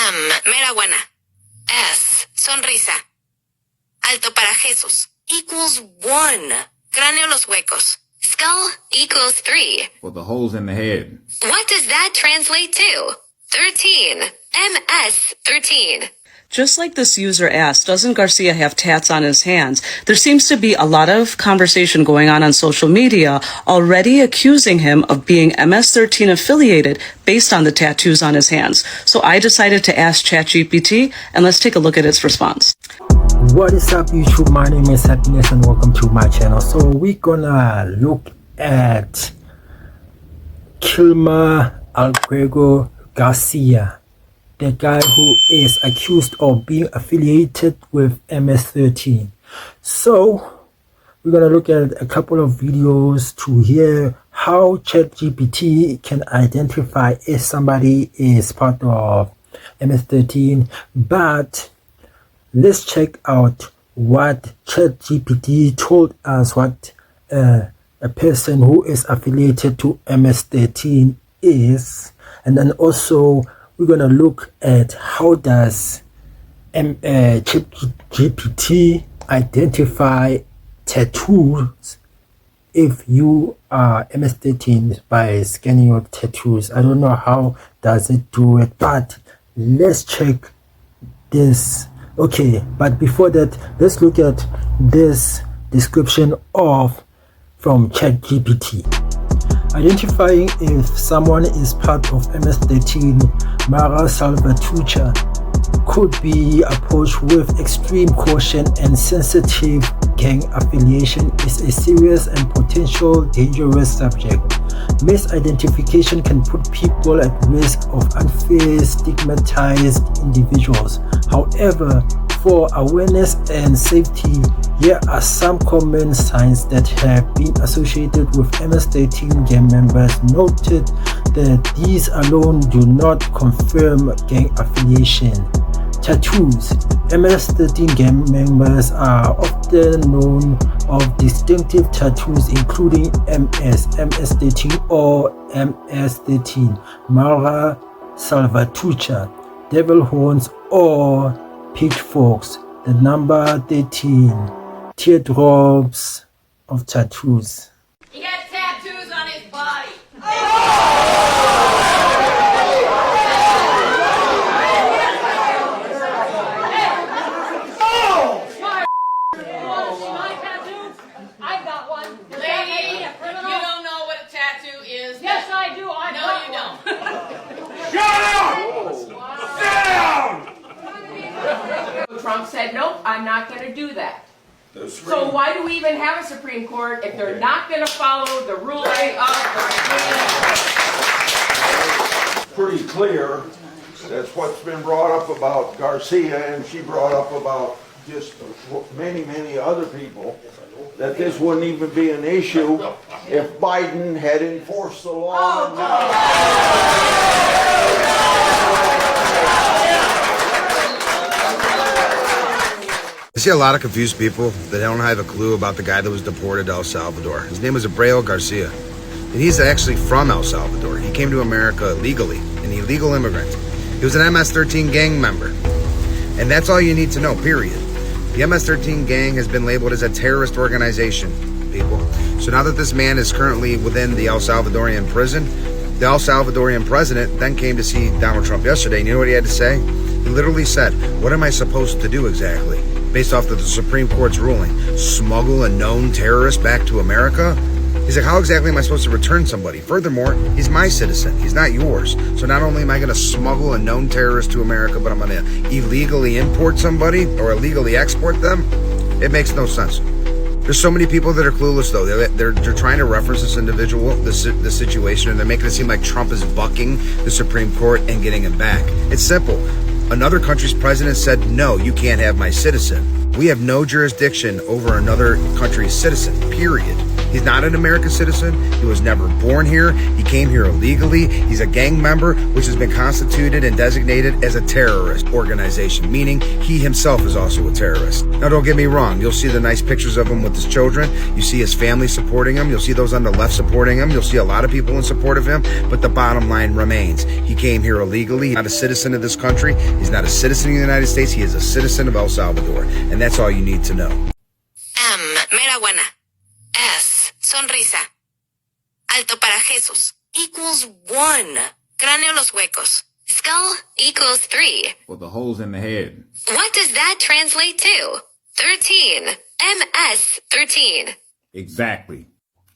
M, marihuana. S, sonrisa. Alto para Jesús. Equals 1. Cráneo los huecos. Skull equals 3. For the holes in the head. What does that translate to? 13. MS-13. Just like this user asked, doesn't Garcia have tats on his hands? There seems to be a lot of conversation going on social media already accusing him of being MS-13 affiliated based on the tattoos on his hands. So I decided to ask ChatGPT, and let's take a look at its response. What is up, YouTube? My name is Happiness and welcome to my channel. So we're gonna look at Kilmar Abrego Garcia, the guy who is accused of being affiliated with MS-13. So we're going to look at a couple of videos to hear how ChatGPT can identify if somebody is part of MS-13. But let's check out what ChatGPT told us what a person who is affiliated to MS-13 is, and then also we're going to look at how does ChatGPT identify tattoos if you are MS-13 by scanning your tattoos. I don't know how does it do it, but let's check this. Okay, but before that, let's look at this description from ChatGPT. Identifying if someone is part of MS-13, Mara Salvatrucha could be approached with extreme caution, and sensitive gang affiliation is a serious and potential dangerous subject. Misidentification can put people at risk of unfair, stigmatized individuals. However, for awareness and safety, here are some common signs that have been associated with MS-13 gang members. Noted that these alone do not confirm gang affiliation. Tattoos. MS-13 gang members are often known of distinctive tattoos including MS-13 or MS-13, Mara Salvatrucha, devil horns or pitchforks, the number 13, teardrops of tattoos. He got tattoos on his body. My tattoos? I've got one. Lady, you don't know what a tattoo is. Yes, I do. I No, you don't. Trump said, nope, I'm not going to do that. So why do we even have a Supreme Court if they're not going to follow the ruling of the Supreme Court? Pretty clear. That's what's been brought up about Garcia, and she brought up about just many other people, that this wouldn't even be an issue if Biden had enforced the law. I see a lot of confused people that don't have a clue about the guy that was deported to El Salvador. His name is Abrego Garcia, and he's actually from El Salvador. He came to America legally, an illegal immigrant. He was an MS-13 gang member, and that's all you need to know, period. The MS-13 gang has been labeled as a terrorist organization, people. So now that this man is currently within the El Salvadorian prison, the El Salvadorian president then came to see Donald Trump yesterday, and you know what he had to say? He literally said, "What am I supposed to do exactly?" Based off of the Supreme Court's ruling, smuggle a known terrorist back to America? He's like, how exactly am I supposed to return somebody? Furthermore, he's my citizen. He's not yours. So not only am I going to smuggle a known terrorist to America, but I'm going to illegally import somebody or illegally export them? It makes no sense. There's so many people that are clueless, though. They're trying to reference this individual, the situation, and they're making it seem like Trump is bucking the Supreme Court and getting him back. It's simple. Another country's president said, no, you can't have my citizen. We have no jurisdiction over another country's citizen, period. He's not an American citizen. He was never born here. He came here illegally. He's a gang member, which has been constituted and designated as a terrorist organization, meaning he himself is also a terrorist. Now, don't get me wrong. You'll see the nice pictures of him with his children. You see his family supporting him. You'll see those on the left supporting him. You'll see a lot of people in support of him. But the bottom line remains, he came here illegally. He's not a citizen of this country. He's not a citizen of the United States. He is a citizen of El Salvador. And that's all you need to know. M. Mera buena. S. Sonrisa. Alto para Jesús. Equals 1. Cráneo los huecos. Skull equals 3. With the holes in the head. What does that translate to? 13. MS-13. Exactly.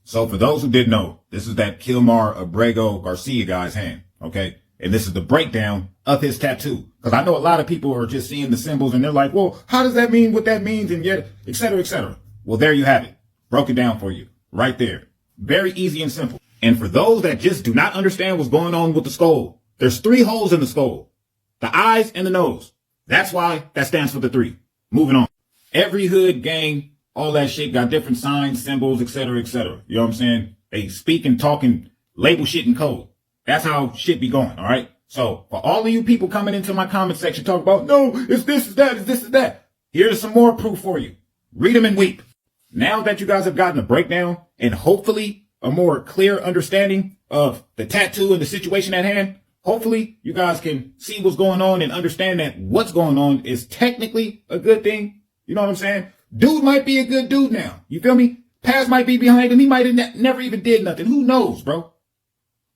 So for those who didn't know, this is that Kilmar Abrego Garcia guy's hand, okay? And this is the breakdown of his tattoo. Because I know a lot of people are just seeing the symbols and they're like, well, how does that mean what that means? And yet, et cetera, et cetera. Well, there you have it. Broke it down for you. Right there. Very easy and simple. And for those that just do not understand what's going on with the skull, there's 3 holes in the skull. The eyes and the nose. That's why that stands for the 3. Moving on. Every hood, gang, all that shit got different signs, symbols, et cetera, et cetera. You know what I'm saying? They speak and talk and label shit in code. That's how shit be going, all right? So for all of you people coming into my comment section talk about, no, it's this, it's that, it's this, it's that. Here's some more proof for you. Read them and weep. Now that you guys have gotten a breakdown and hopefully a more clear understanding of the tattoo and the situation at hand, hopefully you guys can see what's going on and understand that what's going on is technically a good thing. You know what I'm saying? Dude might be a good dude now. You feel me? Past might be behind him. He might have never even did nothing. Who knows, bro?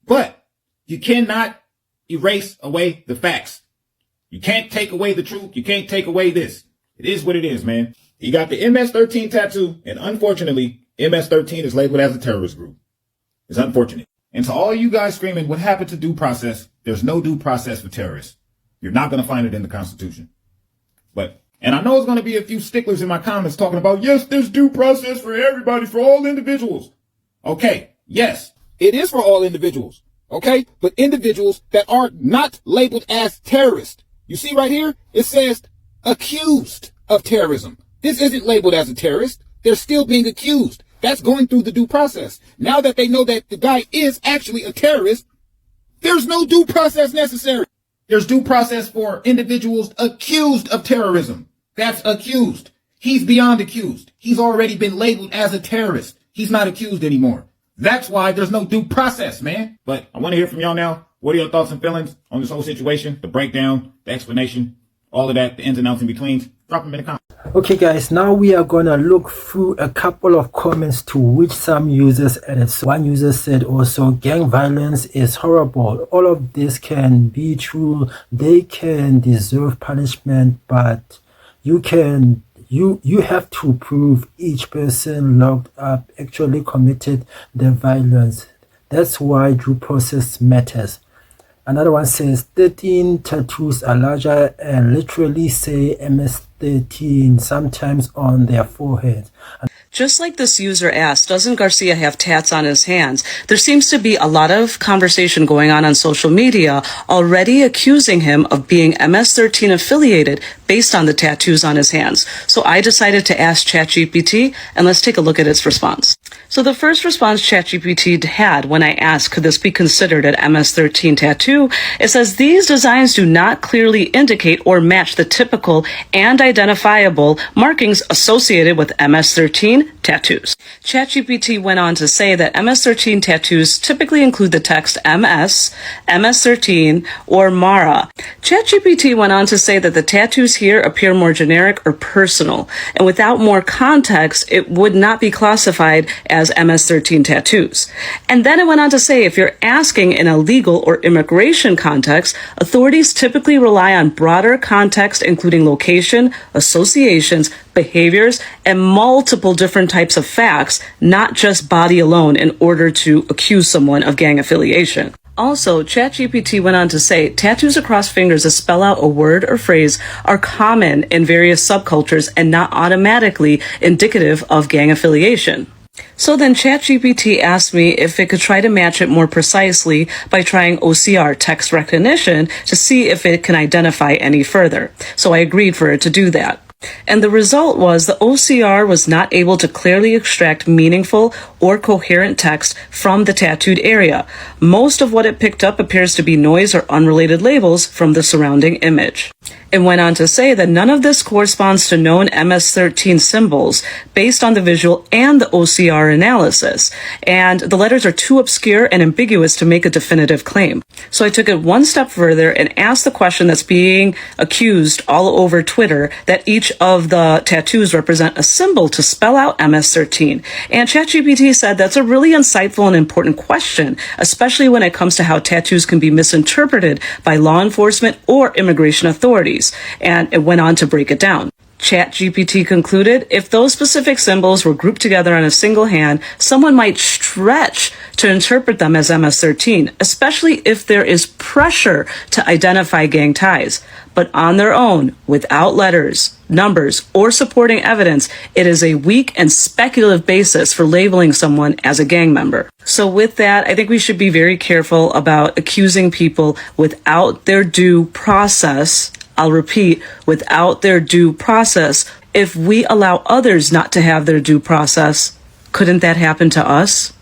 But you cannot erase away the facts. You can't take away the truth. You can't take away this. It is what it is, man. He got the MS-13 tattoo, and unfortunately, MS-13 is labeled as a terrorist group. It's unfortunate. And to all you guys screaming, what happened to due process? There's no due process for terrorists. You're not going to find it in the Constitution. And I know there's going to be a few sticklers in my comments talking about, yes, there's due process for everybody, for all individuals. Okay, yes, it is for all individuals. Okay, but individuals that are not labeled as terrorists. You see right here, it says accused of terrorism. This isn't labeled as a terrorist. They're still being accused. That's going through the due process. Now that they know that the guy is actually a terrorist, there's no due process necessary. There's due process for individuals accused of terrorism. That's accused. He's beyond accused. He's already been labeled as a terrorist. He's not accused anymore. That's why there's no due process, man. But I want to hear from y'all now. What are your thoughts and feelings on this whole situation? The breakdown, the explanation, all of that, the ins and outs in between. Drop them in the comments. Okay guys, now we are gonna look through a couple of comments to which some users added. So one user said also, gang violence is horrible. All of this can be true. They can deserve punishment, but you have to prove each person locked up actually committed the violence. That's why due process matters. Another one says 13 tattoos are larger and literally say MS-13 sometimes on their foreheads. Just like this user asked, doesn't Garcia have tats on his hands? There seems to be a lot of conversation going on social media already accusing him of being MS-13 affiliated based on the tattoos on his hands. So I decided to ask ChatGPT, and let's take a look at its response. So the first response ChatGPT had when I asked, could this be considered an MS-13 tattoo? It says, these designs do not clearly indicate or match the typical and identifiable markings associated with MS-13 tattoos. ChatGPT went on to say that MS-13 tattoos typically include the text MS, MS-13, or Mara. ChatGPT went on to say that the tattoos here appear more generic or personal, and without more context, it would not be classified as MS-13 tattoos. And then it went on to say if you're asking in a legal or immigration context, authorities typically rely on broader context, including location, associations, behaviors, and multiple different types of facts, not just body alone, in order to accuse someone of gang affiliation. Also, ChatGPT went on to say tattoos across fingers that spell out a word or phrase are common in various subcultures and not automatically indicative of gang affiliation. So then ChatGPT asked me if it could try to match it more precisely by trying OCR, text recognition, to see if it can identify any further. So I agreed for it to do that. And the result was the OCR was not able to clearly extract meaningful or coherent text from the tattooed area. Most of what it picked up appears to be noise or unrelated labels from the surrounding image. It went on to say that none of this corresponds to known MS-13 symbols based on the visual and the OCR analysis, and the letters are too obscure and ambiguous to make a definitive claim. So I took it one step further and asked the question that's being accused all over Twitter, that each of the tattoos represent a symbol to spell out MS-13. And ChatGPT said that's a really insightful and important question, especially when it comes to how tattoos can be misinterpreted by law enforcement or immigration authorities. And it went on to break it down. ChatGPT concluded if those specific symbols were grouped together on a single hand, someone might stretch to interpret them as MS-13, especially if there is pressure to identify gang ties. But on their own, without letters, numbers, or supporting evidence, it is a weak and speculative basis for labeling someone as a gang member. So with that, I think we should be very careful about accusing people without their due process. I'll repeat, without their due process. If we allow others not to have their due process, couldn't that happen to us?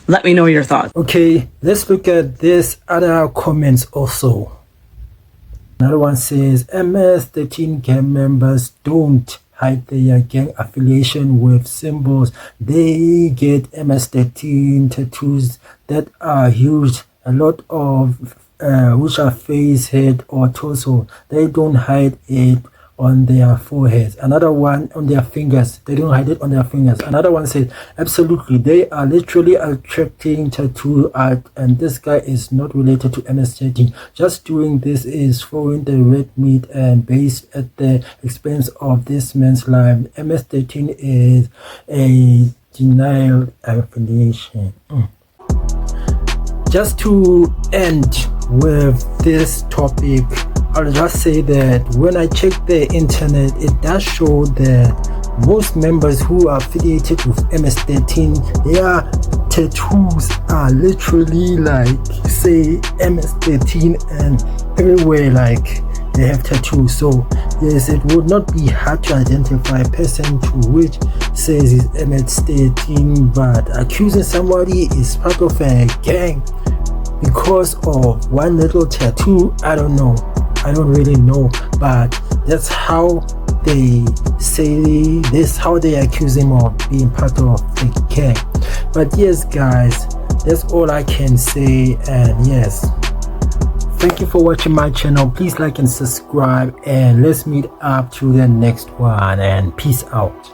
Let me know your thoughts. Okay, let's look at this other comments also. Another one says, MS-13 gang members don't hide their gang affiliation with symbols. They get MS-13 tattoos that are huge, a lot of which are face, head, or torso. They don't hide it on their foreheads. Another one on their fingers. They don't hide it on their fingers. Another one says, absolutely, they are literally attracting tattoo art, and this guy is not related to MS-13. Just doing this is throwing the red meat and base at the expense of this man's life. MS-13 is a denial affiliation. Just to end with this topic, I'll just say that when I check the internet, it does show that most members who are affiliated with MS-13, their tattoos are literally like, say, MS-13, and everywhere like they have tattoos. So yes, it would not be hard to identify a person to which says it's MS-13, but accusing somebody is part of a gang because of one little tattoo, I don't know. I don't really know, but that's how they say this, how they accuse him of being part of the gang. But yes, guys, that's all I can say. And yes, thank you for watching my channel. Please like and subscribe, and let's meet up to the next one, and peace out.